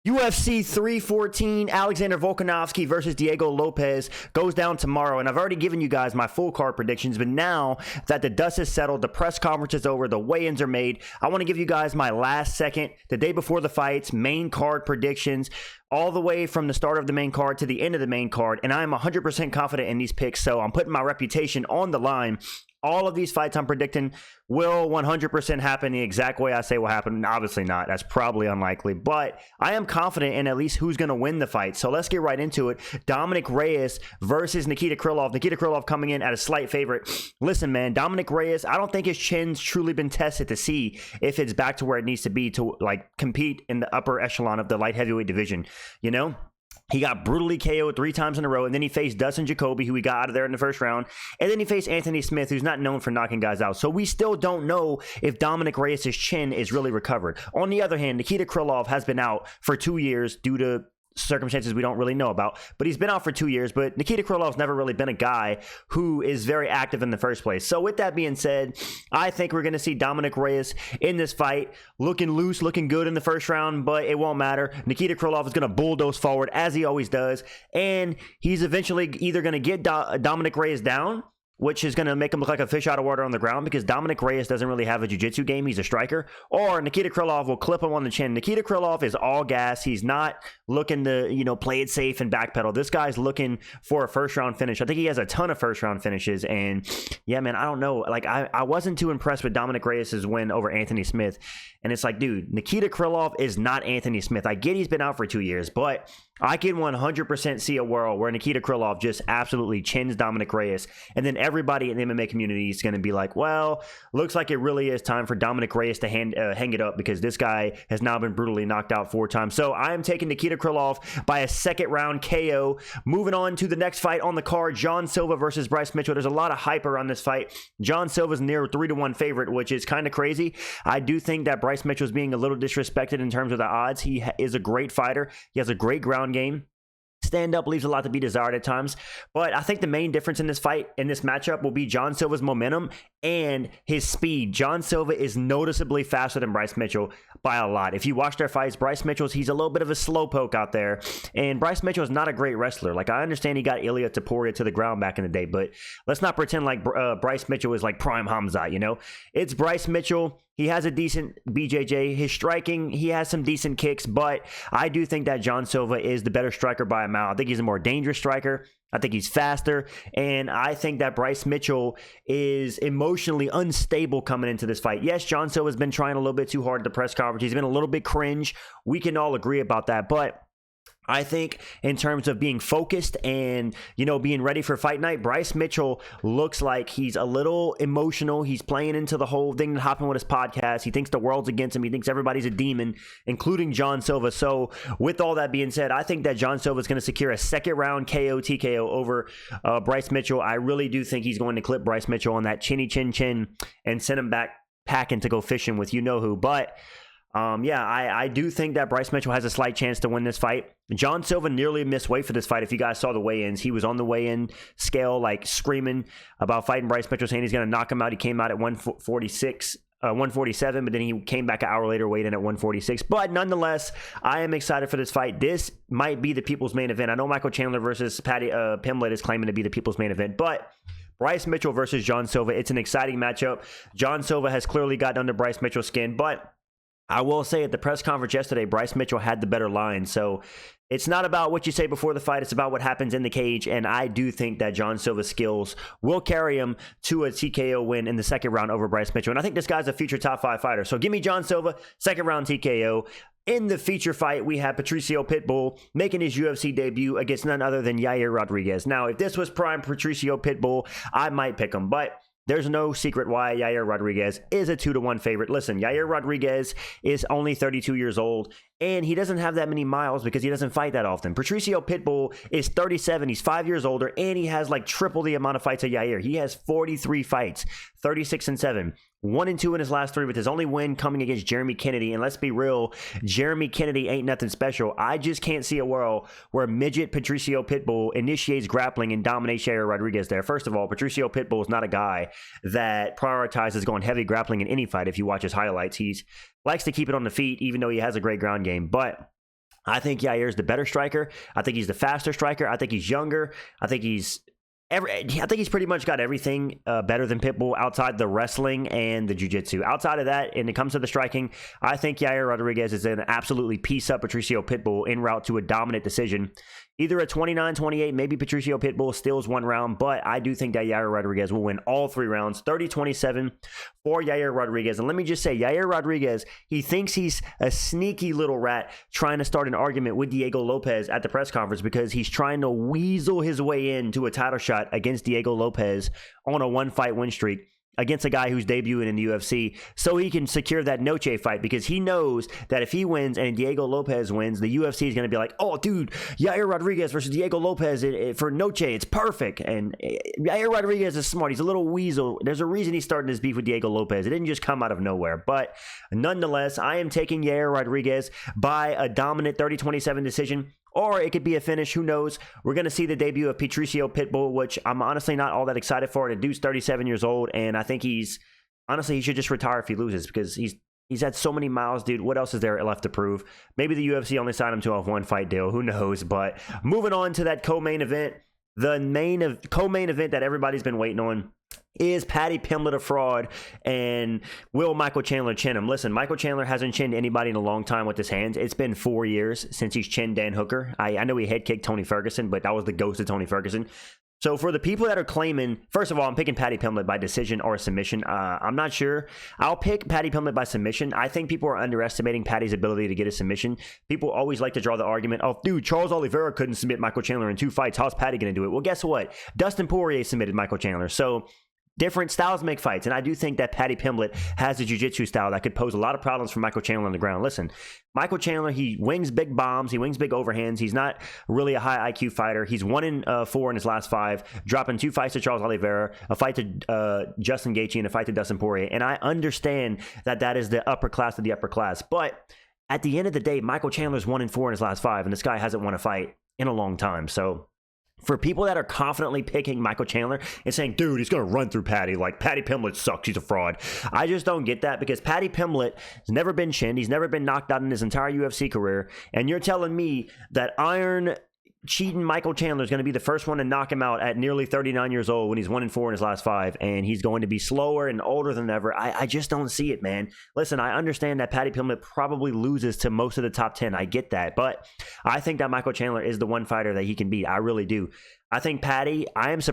UFC 314, Alexander Volkanovski versus Diego Lopes goes down tomorrow, and I've already given you guys my full card predictions, but now that the dust is settled, the press conference is over, the weigh-ins are made, I want to give you guys my last second, the day before the fights, main card predictions, all the way from the start of the main card to the end of the main card, and I'm 100% confident in these picks, so I'm putting my reputation on the line. All of these fights I'm predicting will 100% happen the exact way I say will happen. Obviously not. That's probably unlikely. But I am confident in at least who's going to win the fight. So let's get right into it. Dominick Reyes versus Nikita Krlov. Nikita Krlov coming in at a slight favorite. Listen, man, Dominick Reyes, I don't think his chin's truly been tested to see if it's back to where it needs to be to like compete in the upper echelon of the light heavyweight division. You know? He got brutally KO'd 3 times in a row, and then he faced Dustin Jacoby, who he got out of there in the first round, and then he faced Anthony Smith, who's not known for knocking guys out. So we still don't know if Dominick Reyes' chin is really recovered. On the other hand, Nikita Krlov has been out for 2 years due to circumstances we don't really know about, but he's been out for 2 years. But Nikita Krlov's never really been a guy who is very active in the first place. So with that being said, I think we're going to see Dominick Reyes in this fight looking loose, looking good in the first round, but it won't matter. Nikita Krlov is going to bulldoze forward as he always does, and he's eventually either going to get Dominick Reyes down, which is going to make him look like a fish out of water on the ground because Dominick Reyes doesn't really have a jiu-jitsu game. He's a striker. Or Nikita Krlov will clip him on the chin. Nikita Krlov is all gas. He's not looking to, play it safe and backpedal. This guy's looking for a first-round finish. I think he has a ton of first-round finishes. And, yeah, man, I don't know. Like, I wasn't too impressed with Dominick Reyes' win over Anthony Smith. And it's like, dude, Nikita Krlov is not Anthony Smith. I get he's been out for 2 years, but I can 100% see a world where Nikita Krlov just absolutely chins Dominick Reyes, and then everybody in the MMA community is going to be like, well, looks like it really is time for Dominick Reyes to hang it up because this guy has now been brutally knocked out 4 times. So I am taking Nikita Krlov by a second-round KO. Moving on to the next fight on the card, John Silva versus Bryce Mitchell. There's a lot of hype around this fight. John Silva's near 3-1 favorite, which is kind of crazy. I do think that Bryce Mitchell's being a little disrespected in terms of the odds. He is a great fighter. He has a great ground game. Stand up leaves a lot to be desired at times, but I think the main difference in this fight, in this matchup, will be John Silva's momentum and his speed. John Silva is noticeably faster than Bryce Mitchell by a lot. If you watch their fights, Bryce Mitchell's, he's a little bit of a slowpoke out there, and Bryce Mitchell is not a great wrestler. Like, I understand he got Ilia Topuria to the ground back in the day, but let's not pretend like Bryce Mitchell is like prime Hamza, It's Bryce Mitchell. He has a decent BJJ. His striking, he has some decent kicks, but I do think that John Silva is the better striker by a mile. I think he's a more dangerous striker. I think he's faster, and I think that Bryce Mitchell is emotionally unstable coming into this fight. Yes, John Silva's been trying a little bit too hard at the press conference. He's been a little bit cringe. We can all agree about that, but I think in terms of being focused and, being ready for fight night, Bryce Mitchell looks like he's a little emotional. He's playing into the whole thing that happened with his podcast. He thinks the world's against him. He thinks everybody's a demon, including John Silva. So with all that being said, I think that John Silva is going to secure a second-round KO TKO over Bryce Mitchell. I really do think he's going to clip Bryce Mitchell on that chinny chin chin and send him back packing to go fishing with you-know-who. But I do think that Bryce Mitchell has a slight chance to win this fight. John Silva nearly missed weight for this fight. If you guys saw the weigh-ins, he was on the weigh-in scale, like screaming about fighting Bryce Mitchell, saying he's going to knock him out. He came out at 147, but then he came back an hour later, weighed in at 146. But nonetheless, I am excited for this fight. This might be the people's main event. I know Michael Chandler versus Paddy Pimblett is claiming to be the people's main event, but Bryce Mitchell versus John Silva, it's an exciting matchup. John Silva has clearly gotten under Bryce Mitchell's skin, but I will say at the press conference yesterday, Bryce Mitchell had the better line. So it's not about what you say before the fight. It's about what happens in the cage. And I do think that John Silva's skills will carry him to a TKO win in the second round over Bryce Mitchell. And I think this guy's a future top 5 fighter. So give me John Silva, second round TKO. In the feature fight, we have Patricio Pitbull making his UFC debut against none other than Yair Rodriguez. Now, if this was prime Patricio Pitbull, I might pick him. But there's no secret why Yair Rodriguez is a 2-1 favorite. Listen, Yair Rodriguez is only 32 years old, and he doesn't have that many miles because he doesn't fight that often. Patricio Pitbull is 37. He's 5 years older, and he has like triple the amount of fights of Yair. He has 43 fights, 36-7. 1-2 in his last 3, with his only win coming against Jeremy Kennedy. And let's be real, Jeremy Kennedy ain't nothing special. I just can't see a world where midget Patricio Pitbull initiates grappling and dominates Yair Rodriguez there. First of all, Patricio Pitbull is not a guy that prioritizes going heavy grappling in any fight. If you watch his highlights, he likes to keep it on the feet, even though he has a great ground game. But I think Yair's the better striker. I think he's the faster striker. I think he's younger. I think he's pretty much got everything better than Pitbull outside the wrestling and the jiu-jitsu. Outside of that, and it comes to the striking, I think Yair Rodriguez is going to absolutely piece up Patricio Pitbull en route to a dominant decision. Either a 29-28, maybe Patricio Pitbull steals one round, but I do think that Yair Rodriguez will win all 3 rounds, 30-27 for Yair Rodriguez. And let me just say, Yair Rodriguez, he thinks he's a sneaky little rat trying to start an argument with Diego Lopes at the press conference because he's trying to weasel his way into a title shot against Diego Lopes on a 1-fight win streak against a guy who's debuting in the UFC so he can secure that Noche fight, because he knows that if he wins and Diego Lopes wins, the UFC is going to be like, oh, dude, Yair Rodriguez versus Diego Lopes for Noche, it's perfect. And Yair Rodriguez is smart. He's a little weasel. There's a reason he's starting his beef with Diego Lopes. It didn't just come out of nowhere. But nonetheless, I am taking Yair Rodriguez by a dominant 30-27 decision. Or it could be a finish. Who knows? We're going to see the debut of Patricio Pitbull, which I'm honestly not all that excited for. The dude's 37 years old, and I think he should just retire if he loses, because he's had so many miles, dude. What else is there left to prove? Maybe the UFC only signed him to a 1-fight deal. Who knows? But moving on to that co-main event, the co-main event that everybody's been waiting on is Paddy Pimblett a fraud, and will Michael Chandler chin him? Listen, Michael Chandler hasn't chinned anybody in a long time with his hands. It's been 4 years since he's chinned Dan Hooker. I know he head kicked Tony Ferguson, but that was the ghost of Tony Ferguson. So for the people that are claiming, first of all, I'm picking Paddy Pimblett by decision or submission. I'm not sure. I'll pick Paddy Pimblett by submission. I think people are underestimating Paddy's ability to get a submission. People always like to draw the argument, oh, dude, Charles Oliveira couldn't submit Michael Chandler in 2 fights. How's Paddy going to do it? Well, guess what? Dustin Poirier submitted Michael Chandler. So different styles make fights, and I do think that Paddy Pimblett has a jiu-jitsu style that could pose a lot of problems for Michael Chandler on the ground. Listen, Michael Chandler, he wings big bombs, he wings big overhands. He's not really a high IQ fighter. He's 1-4 in his last 5, dropping 2 fights to Charles Oliveira, a fight to Justin Gaethje, and a fight to Dustin Poirier. And I understand that is the upper class of the upper class, but at the end of the day, Michael Chandler's 1-4 in his last 5, and this guy hasn't won a fight in a long time. So for people that are confidently picking Michael Chandler and saying, dude, he's going to run through Paddy, like Paddy Pimblett sucks, he's a fraud, I just don't get that, because Paddy Pimblett has never been chinned. He's never been knocked out in his entire UFC career. And you're telling me that iron cheating Michael Chandler is going to be the first one to knock him out at nearly 39 years old when he's 1-4 in his last 5, and he's going to be slower and older than ever. I just don't see it, man. Listen, I understand that Paddy Pimblett probably loses to most of the top 10. I get that, but I think that Michael Chandler is the one fighter that he can beat. I really do. I think Paddy,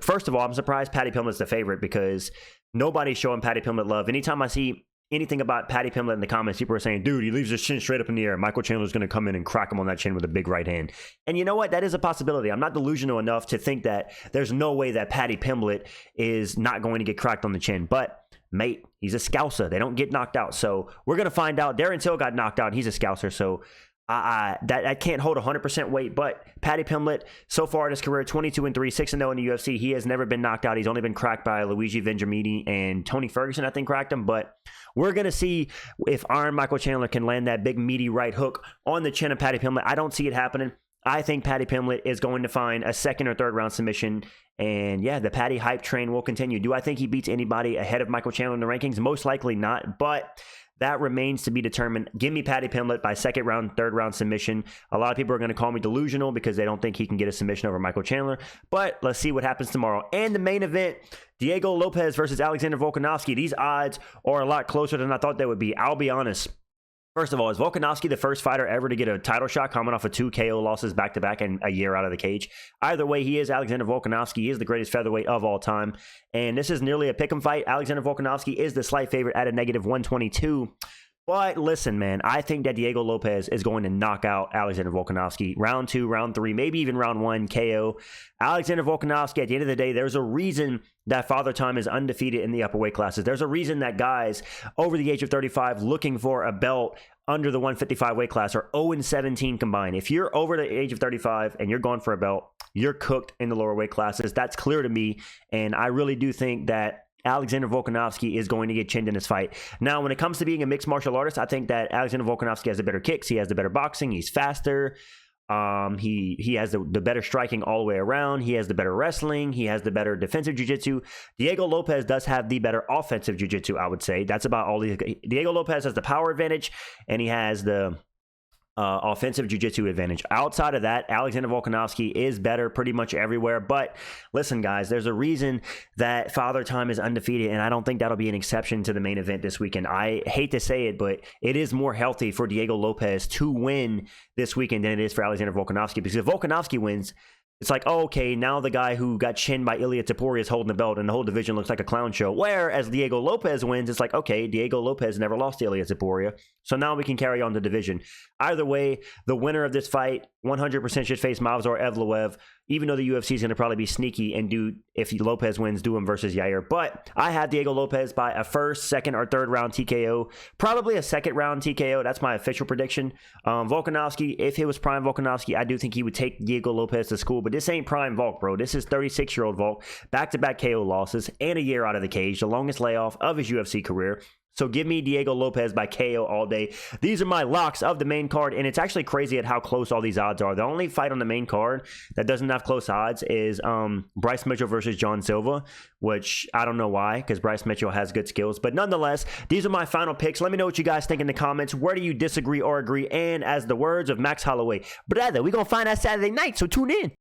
first of all, I'm surprised Paddy Pimblett's the favorite, because nobody's showing Paddy Pimblett love. Anytime I see anything about Paddy Pimblett in the comments, people are saying, dude, he leaves his chin straight up in the air. Michael Chandler's going to come in and crack him on that chin with a big right hand. And you know what? That is a possibility. I'm not delusional enough to think that there's no way that Paddy Pimblett is not going to get cracked on the chin. But, mate, he's a scouser. They don't get knocked out. So we're going to find out. Darren Till got knocked out. He's a scouser. So that can't hold 100% weight. But Paddy Pimblett, so far in his career, 22-3, 6-0 in the UFC. He has never been knocked out. He's only been cracked by Luigi Vendramini and Tony Ferguson, I think, cracked him. But we're going to see if Iron Michael Chandler can land that big, meaty right hook on the chin of Paddy Pimblett. I don't see it happening. I think Paddy Pimblett is going to find a 2nd or 3rd round submission. And yeah, the Paddy hype train will continue. Do I think he beats anybody ahead of Michael Chandler in the rankings? Most likely not, but that remains to be determined. Give me Paddy Pimblett by 2nd round, 3rd round submission. A lot of people are going to call me delusional because they don't think he can get a submission over Michael Chandler. But let's see what happens tomorrow. And the main event, Diego Lopes versus Alexander Volkanovski. These odds are a lot closer than I thought they would be. I'll be honest. First of all, is Volkanovski the first fighter ever to get a title shot coming off of 2 KO losses back-to-back and a year out of the cage? Either way, he is Alexander Volkanovski. He is the greatest featherweight of all time. And this is nearly a pick'em fight. Alexander Volkanovski is the slight favorite at a -122. But listen, man, I think that Diego Lopes is going to knock out Alexander Volkanovski. Round 2, round 3, maybe even round 1, KO. Alexander Volkanovski, at the end of the day, there's a reason that Father Time is undefeated in the upper weight classes. There's a reason that guys over the age of 35 looking for a belt under the 155 weight class are 0-17 combined. If you're over the age of 35 and you're going for a belt, you're cooked in the lower weight classes. That's clear to me, and I really do think that Alexander Volkanovski is going to get chinned in this fight. Now, when it comes to being a mixed martial artist, I think that Alexander Volkanovski has the better kicks. He has the better boxing. He's faster. He has the better striking all the way around. He has the better wrestling. He has the better defensive jiu-jitsu. Diego Lopes does have the better offensive jiu-jitsu, I would say. That's about all. Diego Lopes has the power advantage, and he has the offensive jiu-jitsu advantage. Outside of that, Alexander Volkanovski is better pretty much everywhere. But listen, guys, there's a reason that Father Time is undefeated, and I don't think that'll be an exception to the main event this weekend. I hate to say it, but it is more healthy for Diego Lopes to win this weekend than it is for Alexander Volkanovski, because if Volkanovski wins, it's like, oh, okay, now the guy who got chinned by Ilia Topuria is holding the belt and the whole division looks like a clown show. Whereas Diego Lopes wins, it's like, okay, Diego Lopes never lost to Ilia Topuria, so now we can carry on the division. Either way, the winner of this fight 100% should face Movsar Evloev, even though the UFC is going to probably be sneaky and do, if Lopes wins, do him versus Yair. But I have Diego Lopes by a first, second, or third round TKO. Probably a second round TKO. That's my official prediction. Volkanovski, if it was prime Volkanovski, I do think he would take Diego Lopes to school. But this ain't prime Volk, bro. This is 36-year-old Volk. Back-to-back KO losses and a year out of the cage. The longest layoff of his UFC career. So give me Diego Lopes by KO all day. These are my locks of the main card, and it's actually crazy at how close all these odds are. The only fight on the main card that doesn't have close odds is Bryce Mitchell versus John Silva, which I don't know why, because Bryce Mitchell has good skills. But nonetheless, these are my final picks. Let me know what you guys think in the comments. Where do you disagree or agree? And as the words of Max Holloway, brother, we're going to find out Saturday night, so tune in.